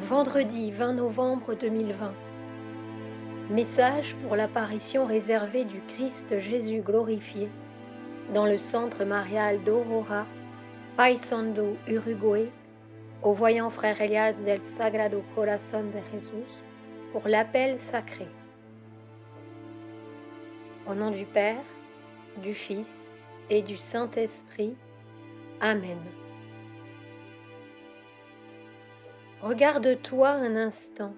Vendredi 20 novembre 2020. Message pour l'apparition réservée du Christ Jésus glorifié dans le centre marial d'Aurora, Paysandú, Uruguay, au voyant frère Elias del Sagrado Corazón de Jesús pour l'appel sacré. Au nom du Père, du Fils et du Saint-Esprit. Amen. Regarde-toi un instant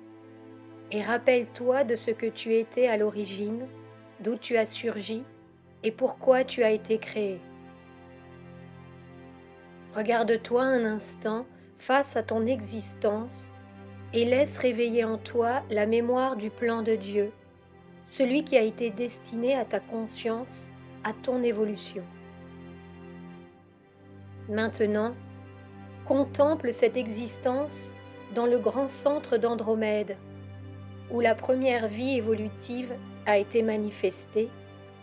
et rappelle-toi de ce que tu étais à l'origine, d'où tu as surgi et pourquoi tu as été créé. Regarde-toi un instant face à ton existence et laisse réveiller en toi la mémoire du plan de Dieu, celui qui a été destiné à ta conscience, à ton évolution. Maintenant, contemple cette existence dans le grand centre d'Andromède, où la première vie évolutive a été manifestée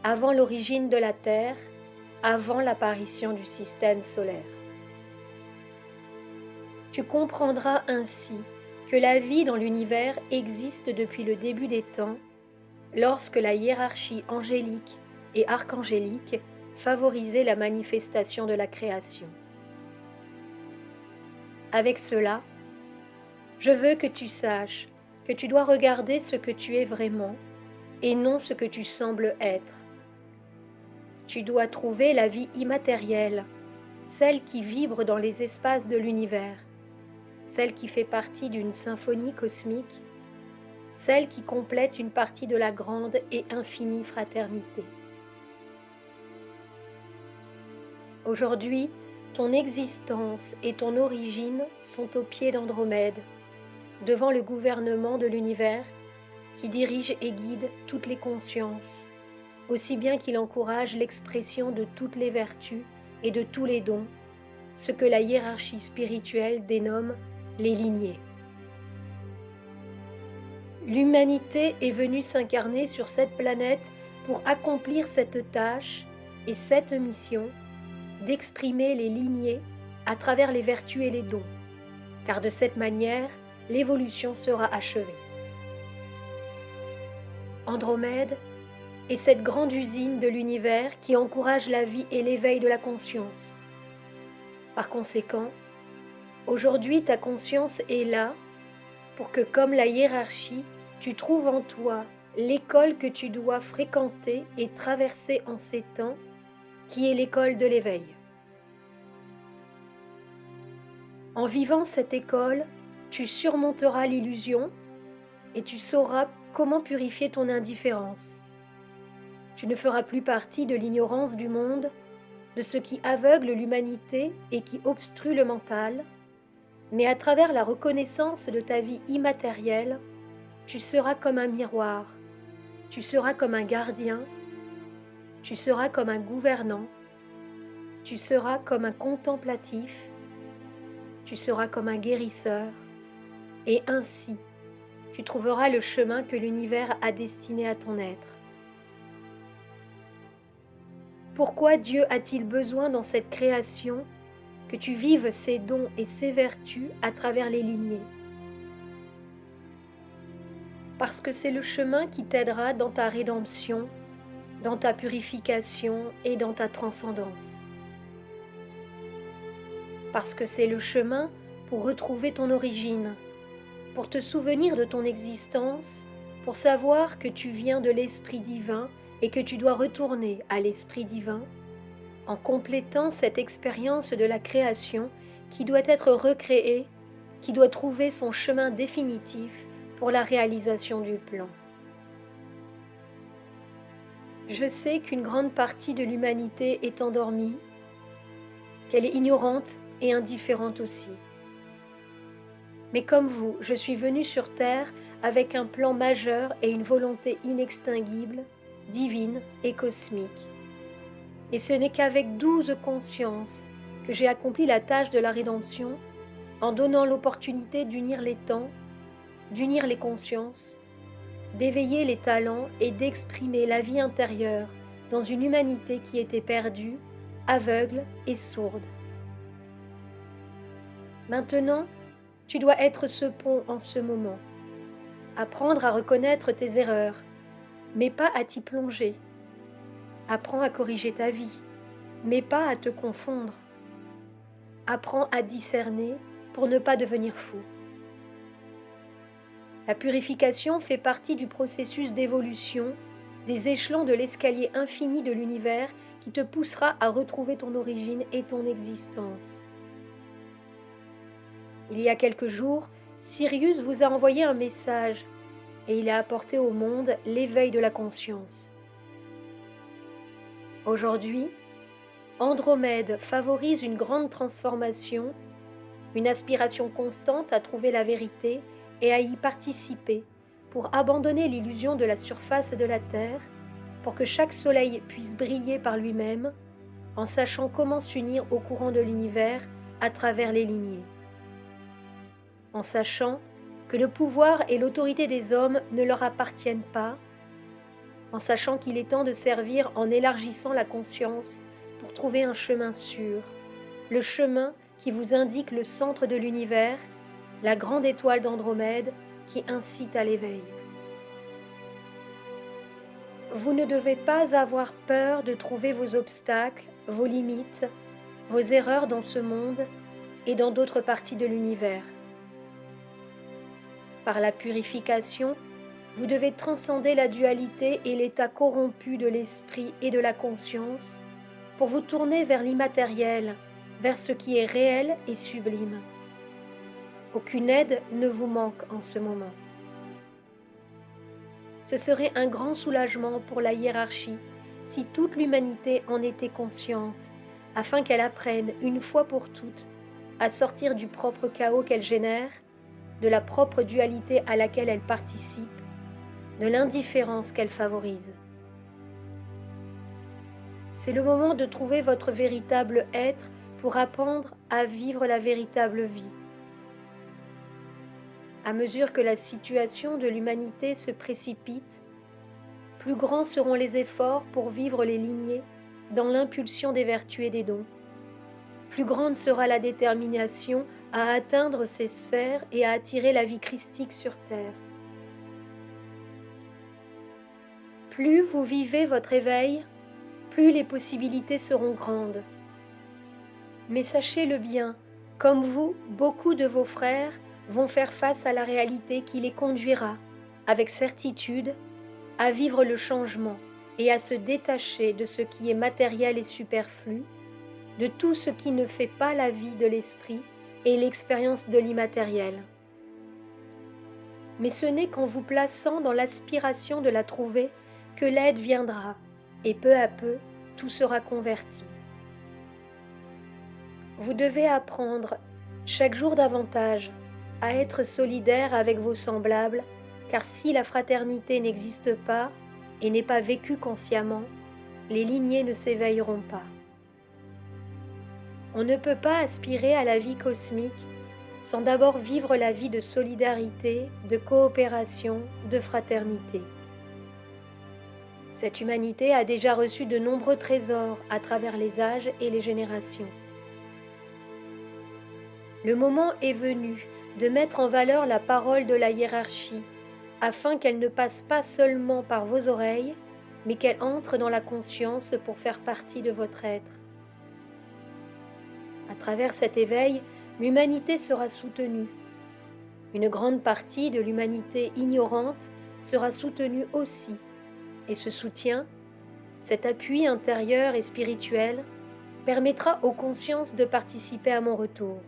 avant l'origine de la Terre, avant l'apparition du système solaire. Tu comprendras ainsi que la vie dans l'univers existe depuis le début des temps, lorsque la hiérarchie angélique et archangélique favorisait la manifestation de la création. Avec cela, je veux que tu saches que tu dois regarder ce que tu es vraiment et non ce que tu sembles être. Tu dois trouver la vie immatérielle, celle qui vibre dans les espaces de l'univers, celle qui fait partie d'une symphonie cosmique, celle qui complète une partie de la grande et infinie fraternité. Aujourd'hui, ton existence et ton origine sont au pied d'Andromède, devant le gouvernement de l'univers qui dirige et guide toutes les consciences, aussi bien qu'il encourage l'expression de toutes les vertus et de tous les dons, ce que la hiérarchie spirituelle dénomme les lignées. L'humanité est venue s'incarner sur cette planète pour accomplir cette tâche et cette mission d'exprimer les lignées à travers les vertus et les dons, car de cette manière, l'évolution sera achevée. Andromède est cette grande usine de l'univers qui encourage la vie et l'éveil de la conscience. Par conséquent, aujourd'hui ta conscience est là pour que, comme la hiérarchie, tu trouves en toi l'école que tu dois fréquenter et traverser en ces temps, qui est l'école de l'éveil. En vivant cette école, tu surmonteras l'illusion et tu sauras comment purifier ton indifférence. Tu ne feras plus partie de l'ignorance du monde, de ce qui aveugle l'humanité et qui obstrue le mental, mais à travers la reconnaissance de ta vie immatérielle, tu seras comme un miroir, tu seras comme un gardien, tu seras comme un gouvernant, tu seras comme un contemplatif, tu seras comme un guérisseur, et ainsi, tu trouveras le chemin que l'univers a destiné à ton être. Pourquoi Dieu a-t-il besoin dans cette création que tu vives ses dons et ses vertus à travers les lignées? Parce que c'est le chemin qui t'aidera dans ta rédemption, dans ta purification et dans ta transcendance. Parce que c'est le chemin pour retrouver ton origine, pour te souvenir de ton existence, pour savoir que tu viens de l'Esprit divin et que tu dois retourner à l'Esprit divin, en complétant cette expérience de la création qui doit être recréée, qui doit trouver son chemin définitif pour la réalisation du plan. Je sais qu'une grande partie de l'humanité est endormie, qu'elle est ignorante et indifférente aussi. Mais comme vous, je suis venue sur Terre avec un plan majeur et une volonté inextinguible, divine et cosmique. Et ce n'est qu'avec 12 consciences que j'ai accompli la tâche de la rédemption en donnant l'opportunité d'unir les temps, d'unir les consciences, d'éveiller les talents et d'exprimer la vie intérieure dans une humanité qui était perdue, aveugle et sourde. Maintenant, Tu dois être ce pont en ce moment, apprendre à reconnaître tes erreurs, mais pas à t'y plonger. Apprends à corriger ta vie, mais pas à te confondre. Apprends à discerner pour ne pas devenir fou. La purification fait partie du processus d'évolution, des échelons de l'escalier infini de l'univers qui te poussera à retrouver ton origine et ton existence. Il y a quelques jours, Sirius vous a envoyé un message et il a apporté au monde l'éveil de la conscience. Aujourd'hui, Andromède favorise une grande transformation, une aspiration constante à trouver la vérité et à y participer pour abandonner l'illusion de la surface de la Terre, pour que chaque soleil puisse briller par lui-même en sachant comment s'unir au courant de l'univers à travers les lignées. En sachant que le pouvoir et l'autorité des hommes ne leur appartiennent pas, en sachant qu'il est temps de servir en élargissant la conscience pour trouver un chemin sûr, le chemin qui vous indique le centre de l'univers, la grande étoile d'Andromède qui incite à l'éveil. Vous ne devez pas avoir peur de trouver vos obstacles, vos limites, vos erreurs dans ce monde et dans d'autres parties de l'univers. Par la purification, vous devez transcender la dualité et l'état corrompu de l'esprit et de la conscience pour vous tourner vers l'immatériel, vers ce qui est réel et sublime. Aucune aide ne vous manque en ce moment. Ce serait un grand soulagement pour la hiérarchie si toute l'humanité en était consciente, afin qu'elle apprenne une fois pour toutes à sortir du propre chaos qu'elle génère, de la propre dualité à laquelle elle participe, de l'indifférence qu'elle favorise. C'est le moment de trouver votre véritable être pour apprendre à vivre la véritable vie. À mesure que la situation de l'humanité se précipite, plus grands seront les efforts pour vivre les lignées dans l'impulsion des vertus et des dons. Plus grande sera la détermination à atteindre ces sphères et à attirer la vie christique sur terre. Plus vous vivez votre éveil, plus les possibilités seront grandes. Mais sachez-le bien, comme vous, beaucoup de vos frères vont faire face à la réalité qui les conduira, avec certitude, à vivre le changement et à se détacher de ce qui est matériel et superflu, de tout ce qui ne fait pas la vie de l'esprit et l'expérience de l'immatériel. Mais ce n'est qu'en vous plaçant dans l'aspiration de la trouver que l'aide viendra, et peu à peu, tout sera converti. Vous devez apprendre, chaque jour davantage, à être solidaire avec vos semblables, car si la fraternité n'existe pas et n'est pas vécue consciemment, les lignées ne s'éveilleront pas. On ne peut pas aspirer à la vie cosmique sans d'abord vivre la vie de solidarité, de coopération, de fraternité. Cette humanité a déjà reçu de nombreux trésors à travers les âges et les générations. Le moment est venu de mettre en valeur la parole de la hiérarchie, afin qu'elle ne passe pas seulement par vos oreilles, mais qu'elle entre dans la conscience pour faire partie de votre être. À travers cet éveil, l'humanité sera soutenue. Une grande partie de l'humanité ignorante sera soutenue aussi, et ce soutien, cet appui intérieur et spirituel, permettra aux consciences de participer à mon retour.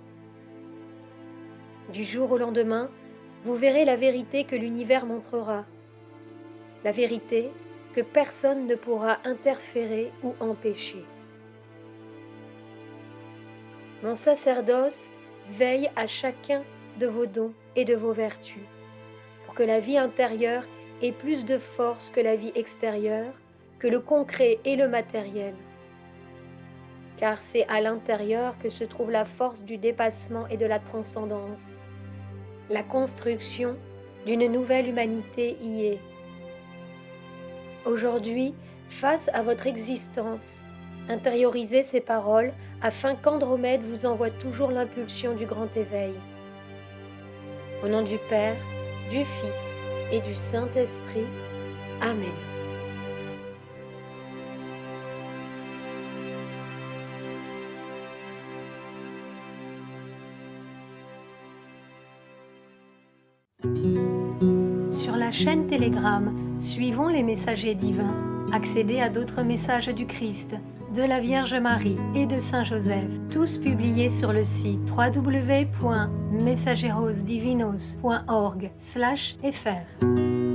Du jour au lendemain, vous verrez la vérité que l'univers montrera, la vérité que personne ne pourra interférer ou empêcher. Mon sacerdoce veille à chacun de vos dons et de vos vertus, pour que la vie intérieure ait plus de force que la vie extérieure, que le concret et le matériel. Car c'est à l'intérieur que se trouve la force du dépassement et de la transcendance. La construction d'une nouvelle humanité y est. Aujourd'hui, face à votre existence, intériorisez ces paroles afin qu'Andromède vous envoie toujours l'impulsion du grand éveil. Au nom du Père, du Fils et du Saint-Esprit. Amen. Sur la chaîne Telegram, suivons les messagers divins. Accédez à d'autres messages du Christ, de la Vierge Marie et de Saint Joseph, tous publiés sur le site www.mensagerosdivinos.org/fr.